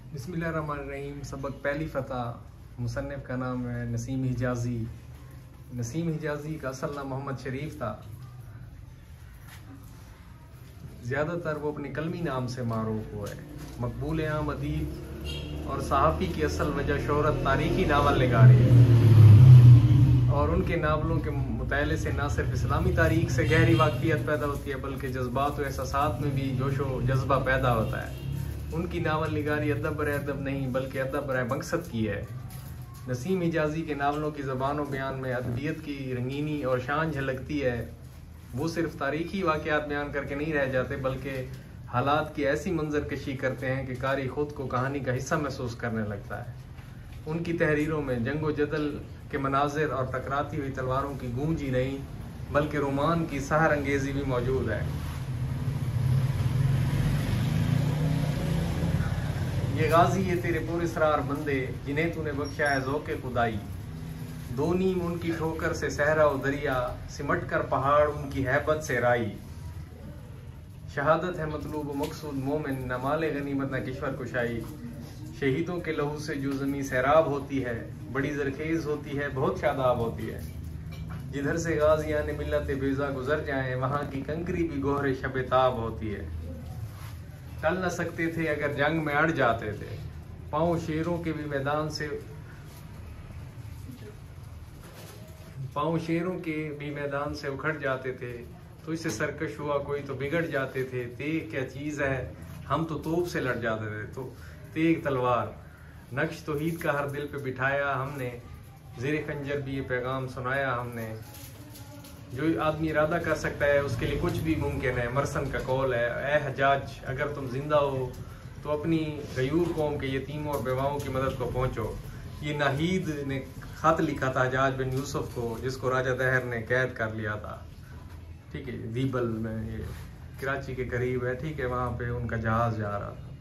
बिस्मिल्लाहिर्रहमानिर्रहीम। सबक पहली फ़तह। मुसन्निफ़ का नाम है नसीम हिजाज़ी। नसीम हिजाज़ी का असल नाम मोहम्मद शरीफ था। ज़्यादातर वो अपने कलमी नाम से मारूफ हुआ है। मकबूल आम अदीब और सहाफ़ी की असल वजह शोहरत तारीख़ी नावल निगारी है और उनके नावलों के मुताले से न सिर्फ इस्लामी तारीख़ से गहरी वाक़फ़ियत पैदा होती है बल्कि जज्बात व एहसासात में भी जोश व जज्बा पैदा होता है। उनकी नावल निगारी अदब बर अदब नहीं बल्कि अदब बर मकसद की है। नसीम हिजाज़ी के नावलों की ज़बान व बयान में अदबियत की रंगीनी और शान झलकती है। वो सिर्फ तारीख़ी वाक़यात बयान करके नहीं रह जाते बल्कि हालात की ऐसी मंजर कशी करते हैं कि कारी ख़ुद को कहानी का हिस्सा महसूस करने लगता है। उनकी तहरीरों में जंग व जदल के मनाजिर और टकराती हुई तलवारों की गूंज ही नहीं बल्कि रोमान की सहर अंगेज़ी भी मौजूद है। ये गाजी ये तेरे पुरस्रार बंदे जिन्हें तूने बख्शा है ज़ौक़े खुदाई। दो नीम उनकी ठोकर से सहरा व दरिया सिमट कर पहाड़ उनकी हैबत से राई। शहादत है मतलूब मकसूद मोमिन न माले गनीमत न किश्वर कुशाई। शहीदों के लहू से जो ज़मीं सैराब होती है बड़ी जरखेज़ होती है बहुत शादाब होती है। जिधर से गाजियान मिल्लत बेज़ा गुजर जाएं वहाँ की कंकरी भी गोहरे शब-ए-ताब होती है। टल न सकते थे अगर जंग में अड़ जाते थे पाँव शेरों के भी मैदान से उखड़ जाते थे। तो इससे सरकश हुआ कोई तो बिगड़ जाते थे। तेग क्या चीज़ है हम तो तोप से लड़ जाते थे। तो तेग तलवार नक्श तौहीद का हर दिल पे बिठाया हमने। ज़ेरे खंजर भी ये पैगाम सुनाया हमने। जो आदमी इरादा कर सकता है उसके लिए कुछ भी मुमकिन है। मरसन का कौल है ए हजाज अगर तुम जिंदा हो तो अपनी गयूर कौम के यतीमों और बेवाओं की मदद को पहुँचो। ये नाहीद ने ख़त लिखा था हजाज बिन यूसुफ को जिसको राजा दहर ने कैद कर लिया था। ठीक है, दीबल में ये कराची के करीब है। ठीक है, वहाँ पे उनका जहाज़ जा रहा था।